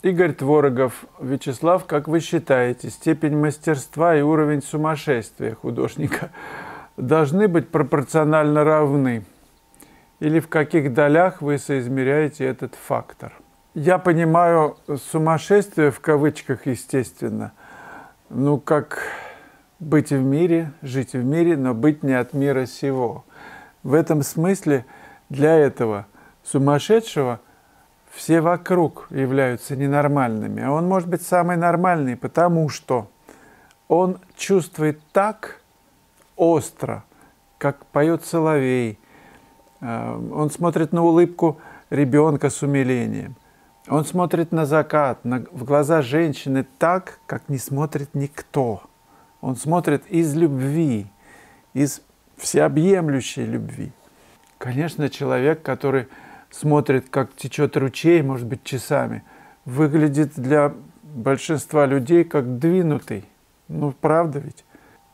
Игорь Творогов. Вячеслав, как вы считаете, степень мастерства и уровень сумасшествия художника должны быть пропорционально равны? Или в каких долях вы соизмеряете этот фактор? Я понимаю сумасшествие в кавычках, естественно. Ну, как быть в мире, жить в мире, но быть не от мира сего. В этом смысле для этого сумасшедшего все вокруг являются ненормальными. А он может быть самый нормальный, потому что он чувствует так остро, как поет соловей. Он смотрит на улыбку ребенка с умилением. Он смотрит на закат, в глаза женщины так, как не смотрит никто. Он смотрит из любви, из всеобъемлющей любви. Конечно, человек, который смотрит, как течет ручей, может быть, часами, выглядит для большинства людей как двинутый. Ну, правда ведь?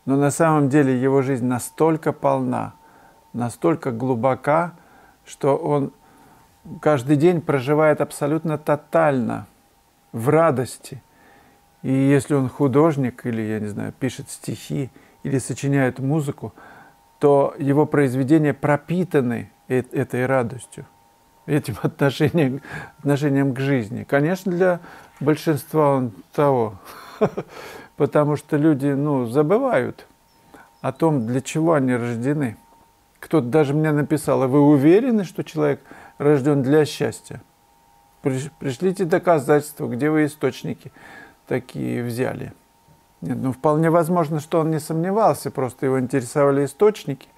Но на самом деле его жизнь настолько полна, настолько глубока, что он каждый день проживает абсолютно тотально, в радости. И если он художник, или, я не знаю, пишет стихи, или сочиняет музыку, то его произведения пропитаны этой радостью, этим отношением к жизни. Конечно, для большинства он того, потому что люди, забывают о том, для чего они рождены. Кто-то даже мне написал: а вы уверены, что человек рожден для счастья? Пришлите доказательства, где вы источники такие взяли. Нет, вполне возможно, что он не сомневался, просто его интересовали источники.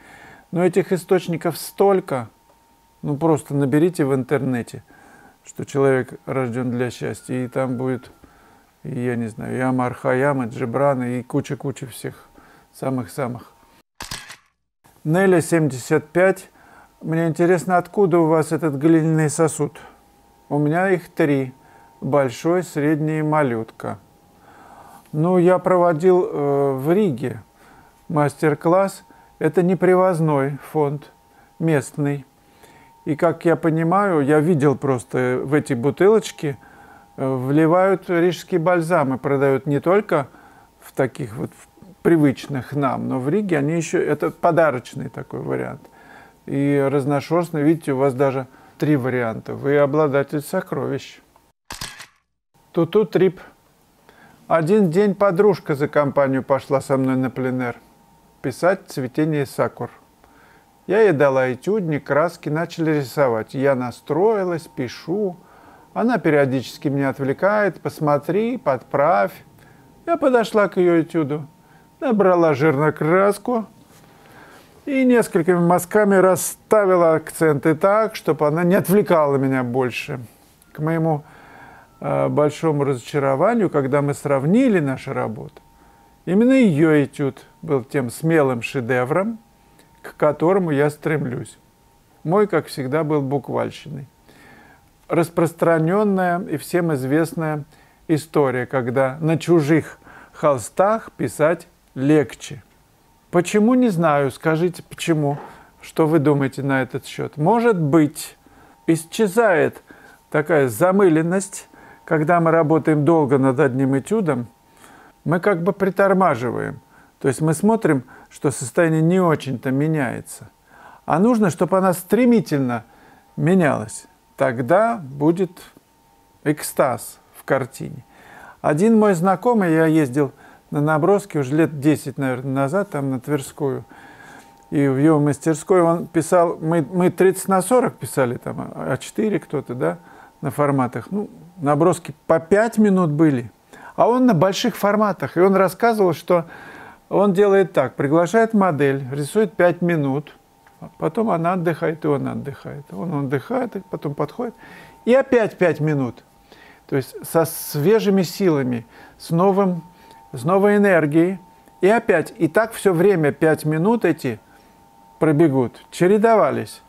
Но этих источников столько. Просто наберите в интернете, что человек рожден для счастья, и там будет, я не знаю, и Омар Хайям, и Джибран, и куча всех самых-самых. Неля, 75. Мне интересно, откуда у вас этот глиняный сосуд? У меня их 3. Большой, средний и малютка. Я проводил в Риге мастер-класс. Это не привозной фонд, местный. И, как я понимаю, я видел просто в эти бутылочки, вливают рижский бальзам и продают не только в таких вот привычных нам, но в Риге они еще, это подарочный такой вариант. И разношерстный, видите, у вас даже 3 варианта. Вы обладатель сокровищ. Туту трип. Один день подружка за компанию пошла со мной на пленэр писать цветение сакур. Я ей дала этюдник, краски, начали рисовать. Я настроилась, пишу. Она периодически меня отвлекает: посмотри, подправь. Я подошла к ее этюду, набрала жирнокраску и несколькими мазками расставила акценты так, чтобы она не отвлекала меня больше. К моему большому разочарованию, когда мы сравнили наши работы, именно ее этюд был тем смелым шедевром, к которому я стремлюсь. Мой, как всегда, был буквальщиной. Распространенная и всем известная история, когда на чужих холстах писать легче. Почему, не знаю. Скажите, почему? Что вы думаете на этот счет? Может быть, исчезает такая замыленность, когда мы работаем долго над одним этюдом, мы как бы притормаживаем. То есть мы смотрим, что состояние не очень-то меняется. А нужно, чтобы она стремительно менялась. Тогда будет экстаз в картине. Один мой знакомый, я ездил на наброски уже лет 10, наверное, назад, там на Тверскую, и в его мастерской он писал, мы 30×40 писали, там, А4 кто-то, да, на форматах. Наброски по 5 минут были. А он на больших форматах. И он рассказывал, что он делает так: приглашает модель, рисует 5 минут, потом она отдыхает, и он отдыхает. Он отдыхает, и потом подходит, и опять 5 минут. То есть со свежими силами, с новой энергией, и опять. И так все время 5 минут эти пробегут, чередовались.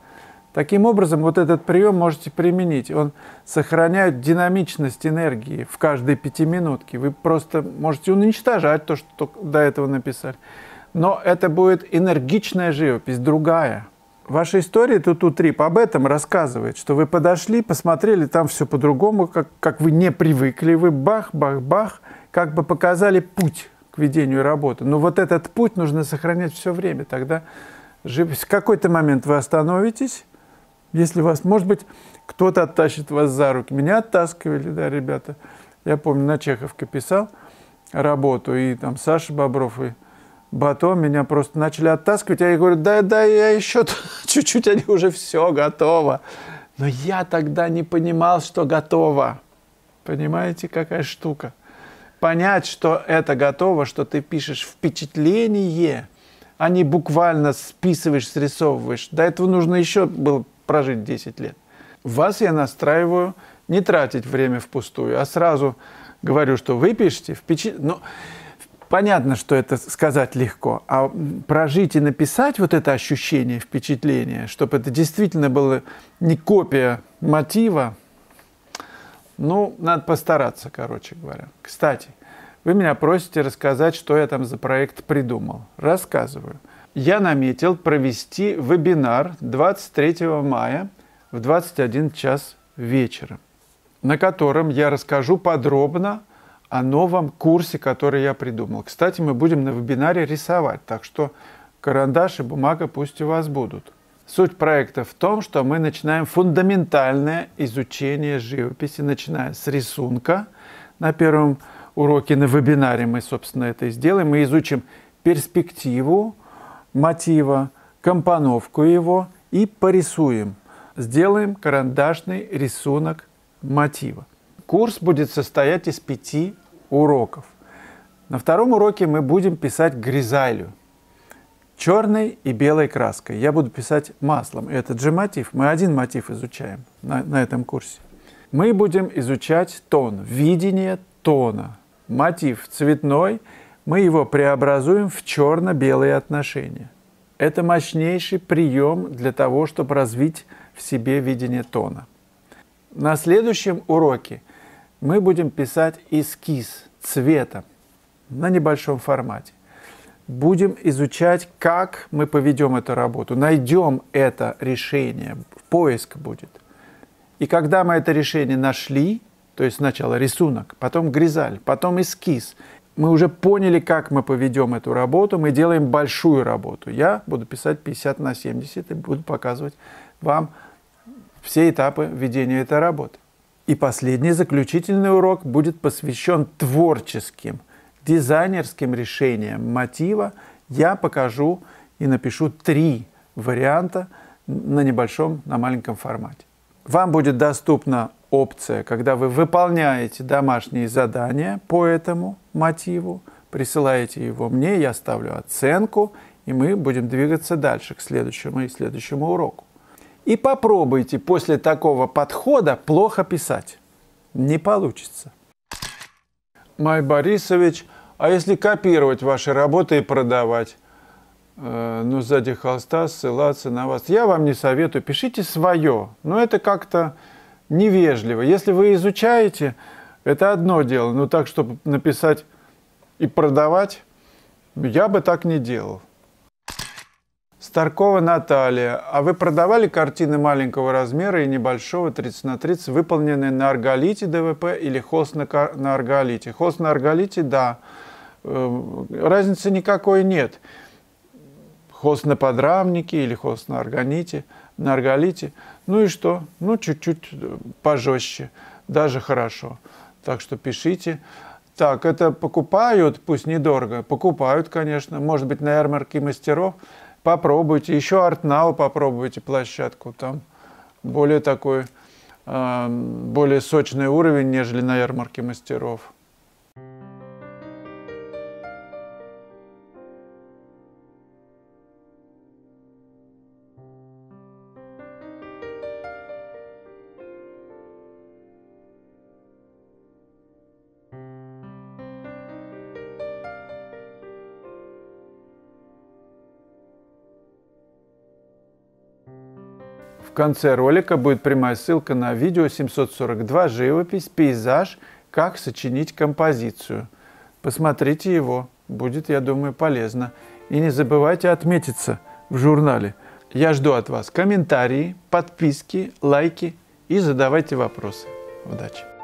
Таким образом, вот этот прием можете применить. Он сохраняет динамичность энергии в каждой 5-минутке. Вы просто можете уничтожать то, что до этого написали. Но это будет энергичная живопись, другая. Ваша история Туту-Трип об этом рассказывает, что вы подошли, посмотрели, там все по-другому, как вы не привыкли, вы бах-бах-бах, как бы показали путь к ведению работы. Но вот этот путь нужно сохранять все время, тогда живость. В какой-то момент вы остановитесь, если вас, может быть, кто-то оттащит вас за руки. Меня оттаскивали, да, ребята. Я помню, на Чеховке писал работу, и там Саша Бобров и Батон меня просто начали оттаскивать. Я говорю, да, я еще чуть-чуть, они уже все готово. Но я тогда не понимал, что готово. Понимаете, какая штука? Понять, что это готово, что ты пишешь впечатление, а не буквально списываешь, срисовываешь. До этого нужно еще было прожить 10 лет. Вас я настраиваю не тратить время впустую, а сразу говорю, что вы пишете впечатление. Ну, понятно, что это сказать легко, а прожить и написать вот это ощущение, впечатление, чтобы это действительно было не копия мотива, ну, надо постараться, короче говоря. Кстати, вы меня просите рассказать, что я там за проект придумал. Рассказываю. Я наметил провести вебинар 23 мая в 21 час вечера, на котором я расскажу подробно о новом курсе, который я придумал. Кстати, мы будем на вебинаре рисовать, так что карандаш и бумага пусть у вас будут. Суть проекта в том, что мы начинаем фундаментальное изучение живописи, начиная с рисунка. На первом уроке на вебинаре мы, собственно, это и сделаем. Мы изучим перспективу мотива, компоновку его и порисуем. Сделаем карандашный рисунок мотива. Курс будет состоять из 5 уроков. На втором уроке мы будем писать гризалью, черной и белой краской. Я буду писать маслом. Этот же мотив. Мы один мотив изучаем на этом курсе. Мы будем изучать тон, видение тона. Мотив цветной, мы его преобразуем в черно-белые отношения. Это мощнейший прием для того, чтобы развить в себе видение тона. На следующем уроке мы будем писать эскиз цвета на небольшом формате. Будем изучать, как мы поведем эту работу, найдем это решение, поиск будет. И когда мы это решение нашли, то есть сначала рисунок, потом гризаль, потом эскиз, мы уже поняли, как мы поведем эту работу, мы делаем большую работу. Я буду писать 50 на 70 и буду показывать вам все этапы ведения этой работы. И последний, заключительный урок будет посвящен творческим, дизайнерским решениям мотива. Я покажу и напишу 3 варианта на маленьком формате. Вам будет доступна опция, когда вы выполняете домашние задания по этому мотиву, присылаете его мне, я ставлю оценку, и мы будем двигаться дальше к следующему уроку. И попробуйте после такого подхода плохо писать. Не получится. Май Борисович, а если копировать ваши работы и продавать? Ну, сзади холста ссылаться на вас. Я вам не советую, пишите свое. Но это как-то невежливо. Если вы изучаете, это одно дело. Но так, чтобы написать и продавать, я бы так не делал. Старкова Наталья. А вы продавали картины маленького размера и небольшого 30 на 30, выполненные на арголите ДВП или холст на арголите? Холст на арголите, да. Разницы никакой нет. Холст на подрамнике или холст на арголите. Ну и что? Ну, чуть-чуть пожестче. Даже хорошо. Так что пишите. Так, это покупают, пусть недорого. Покупают, конечно. Может быть, на ярмарке мастеров. Попробуйте. Еще Артнау попробуйте площадку. Там более такой, более сочный уровень, нежели на ярмарке мастеров. В конце ролика будет прямая ссылка на видео 742 «Живопись, пейзаж. Как сочинить композицию». Посмотрите его, будет, я думаю, полезно. И не забывайте отметиться в журнале. Я жду от вас комментарии, подписки, лайки и задавайте вопросы. Удачи!